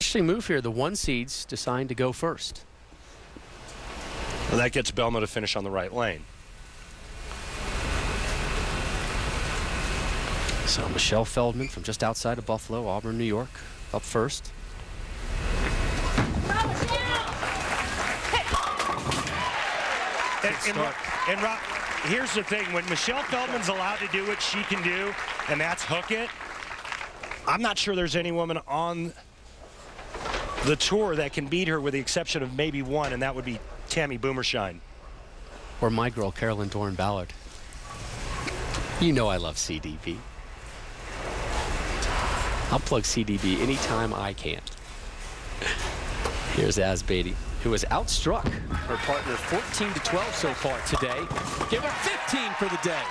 Interesting move here. The 1 seeds decide to go first. Well, that gets Belmo to finish on the right lane. So Michelle-Feldman from just outside of Buffalo, Auburn, New York, up first. And Rob, here's the thing. When Michelle-Feldman's allowed to do what she can do, and that's hook it, I'm not sure there's any woman on the tour that can beat her with the exception of maybe one, and that would be Tammy Boomershine. Or my girl, Carolyn Doran-Ballard. You know I love CDB. I'll plug CDB anytime I can. Here's Asbaty, who has outstruck her partner 14-12 so far today. Give her 15 for the day.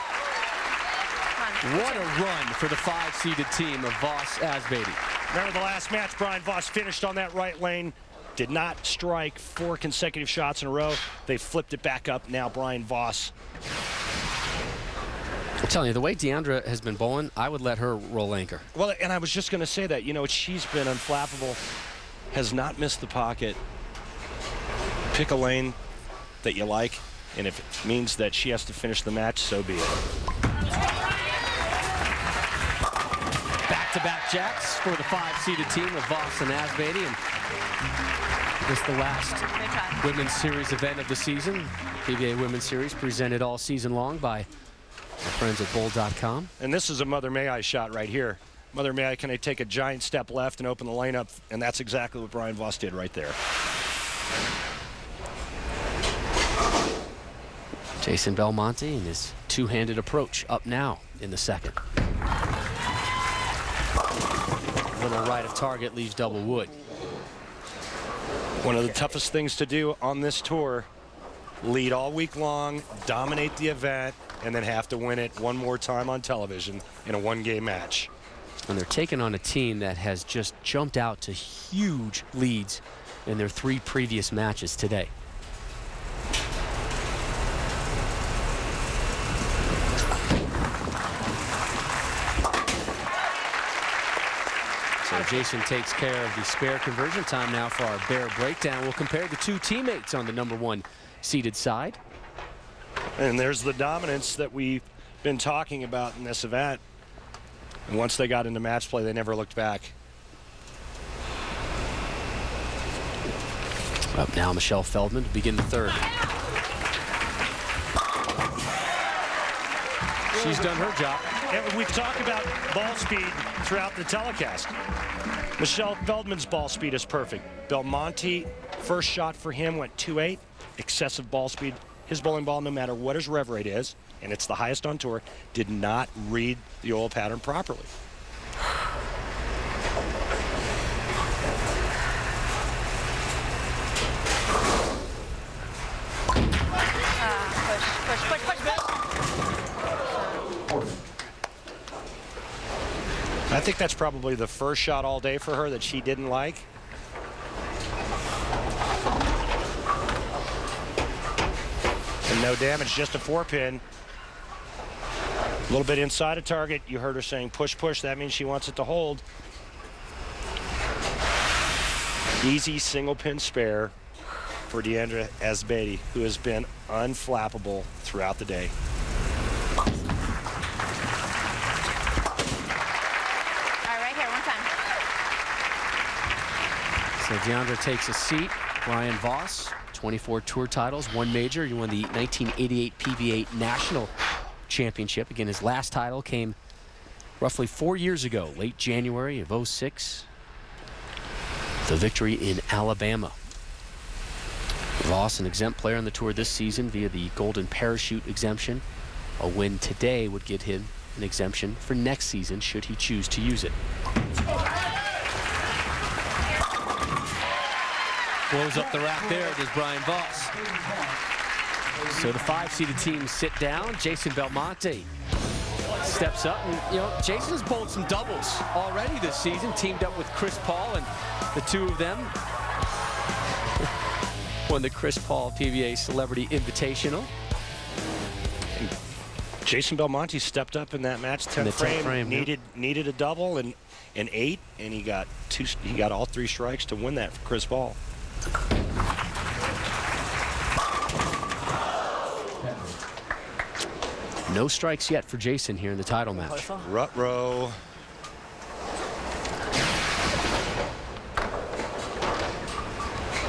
What a run for the 5-seeded team of Voss-Asbaty. Remember the last match, Brian-Voss finished on that right lane, did not strike 4 consecutive shots in a row. They flipped it back up. Now Brian-Voss. I'm telling you, the way Diandra has been bowling, I would let her roll anchor. Well, and I was just going to say that, you know, she's been unflappable, has not missed the pocket. Pick a lane that you like, and if it means that she has to finish the match, so be it. Back-to-back jacks for the 5-seeded team of Voss and Asbaty, and this is the last Women's Series event of the season. PBA Women's Series presented all season long by our friends at bowl.com. And this is a Mother May I shot right here. Mother May I, can I take a giant step left and open the lane up? And that's exactly what Brian-Voss did right there. Jason-Belmonte and his two-handed approach up now in the second. Little right of target leaves double wood. One of the toughest things to do on this tour, lead all week long, dominate the event, and then have to win it one more time on television in a one-game match. And they're taking on a team that has just jumped out to huge leads in their 3 previous matches today. So Jason takes care of the spare conversion. Time now for our bear breakdown. We'll compare the 2 teammates on the number 1 seeded side. And there's the dominance that we've been talking about in this event. And once they got into match play, they never looked back. Up now, Michelle-Feldman to begin the third. She's done her job. And we've talked about ball speed throughout the telecast. Michelle-Feldman's ball speed is perfect. Belmonte, first shot for him went 2.8, excessive ball speed. His bowling ball, no matter what his rev rate is, and it's the highest on tour, did not read the oil pattern properly. I think that's probably the first shot all day for her that she didn't like. And no damage, just a 4-pin. A little bit inside of target. You heard her saying push, push. That means she wants it to hold. Easy single pin spare for Diandra-Asbaty, who has been unflappable throughout the day. So Diandra takes a seat. Brian-Voss, 24 tour titles, 1 major. He won the 1988 PBA National Championship. Again, his last title came roughly 4 years ago, late January of '06. The victory in Alabama. Voss, an exempt player on the tour this season via the Golden Parachute exemption. A win today would get him an exemption for next season should he choose to use it. Blows up the rack there, does Brian-Voss. So the 5-seeded teams sit down. Jason-Belmonte steps up. And, you know, Jason has bowled some doubles already this season, teamed up with Chris Paul, and the 2 of them won the Chris Paul PBA Celebrity Invitational. Jason-Belmonte stepped up in that match. 10th frame, needed a double and an 8, and he got all 3 strikes to win that for Chris Ball. No strikes yet for Jason here in the title match. Ruh-roh.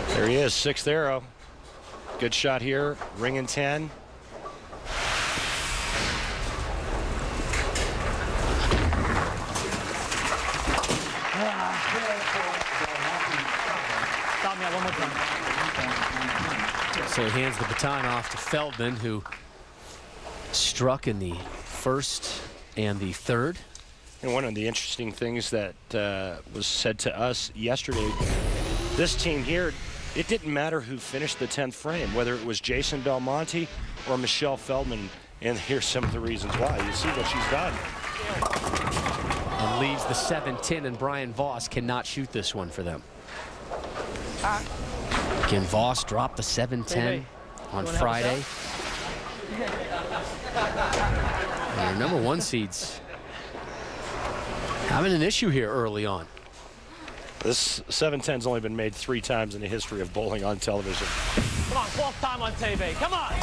There he is, 6th arrow. Good shot here, ring in 10. So he hands the baton off to Feldman, who struck in the 1st and the 3rd. And one of the interesting things that was said to us yesterday, this team here, it didn't matter who finished the 10th frame, whether it was Jason-Belmonte or Michelle-Feldman. And here's some of the reasons why. You see what she's done. And leaves the 7-10, and Brian-Voss cannot shoot this one for them. Again, Voss dropped the 7-10 on Friday. And their #1 seeds having an issue here early on. This 7-10's only been made 3 times in the history of bowling on television. Come on, 4th time on TV. Come on.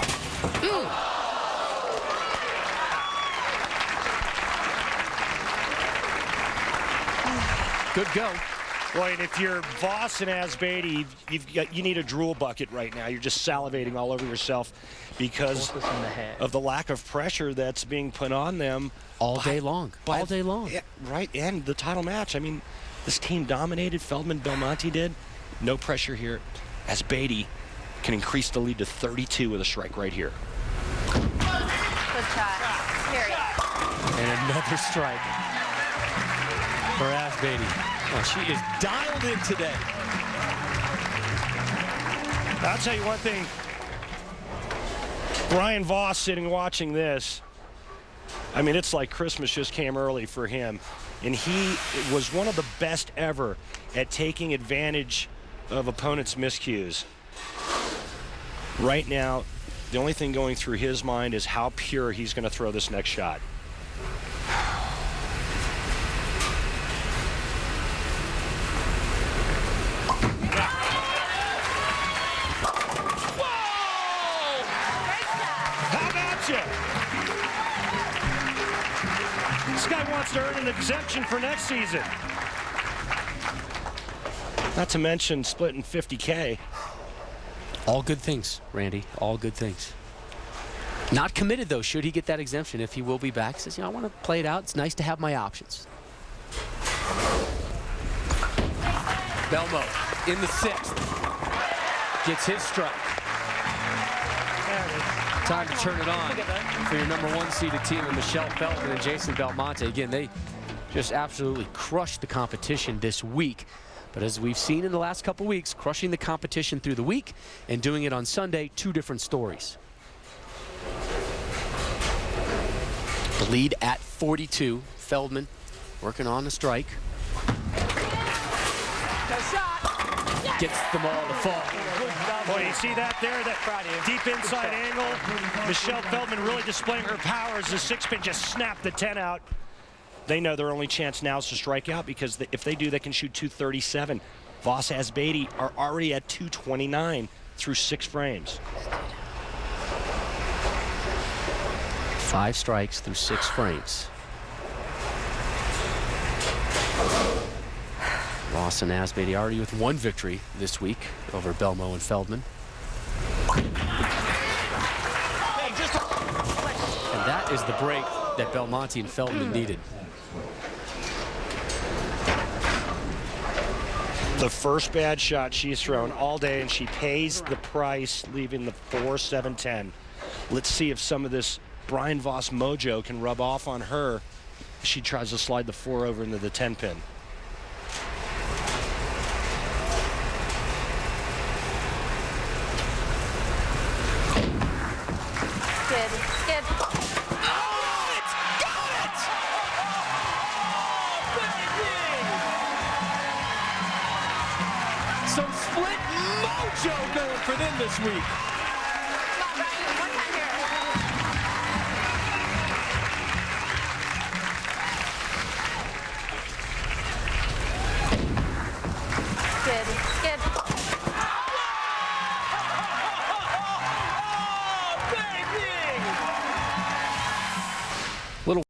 Good go. Boy, and if you're Voss and Asbaty, you need a drool bucket right now. You're just salivating all over yourself because of the lack of pressure that's being put on them. All day long. All day long. Yeah, right, and the title match. I mean, this team dominated. Feldman, Belmonte did. No pressure here. Asbaty can increase the lead to 32 with a strike right here. Good shot. Period. And another strike for Asbaty. Oh, she is dialed in today. I'll tell you one thing. Brian-Voss sitting watching this, I mean, it's like Christmas just came early for him. And he was one of the best ever at taking advantage of opponents' miscues. Right now, the only thing going through his mind is how pure he's going to throw this next shot. This guy wants to earn an exemption for next season. Not to mention splitting 50K. All good things, Randy. All good things. Not committed, though, should he get that exemption. If he will be back, says, you know, I want to play it out. It's nice to have my options. Belmo in the 6th. Gets his strike. Time to turn it on for your #1 seeded team of Michelle-Feldman and Jason-Belmonte. Again, they just absolutely crushed the competition this week. But as we've seen in the last couple weeks, crushing the competition through the week and doing it on Sunday, 2 different stories. The lead at 42. Feldman working on the strike. Gets them all to fall. Boy, you see that there, that deep inside angle. Michelle-Feldman really displaying her power as the 6-pin just snapped the 10 out. They know their only chance now is to strike out because if they do, they can shoot 237. Voss, Asbaty are already at 229 through 6 frames. 5 strikes through 6 frames. Voss and Asbaty already with 1 victory this week over Belmo and Feldman. And that is the break that Belmonte and Feldman needed. The first bad shot she's thrown all day, and she pays the price, leaving the 4-7-10. Let's see if some of this Brian-Voss mojo can rub off on her as she tries to slide the 4 over into the 10-pin. Skid. Oh, it's got it! Some split mojo going for them this week. Come on, Brian, one time here. Skid.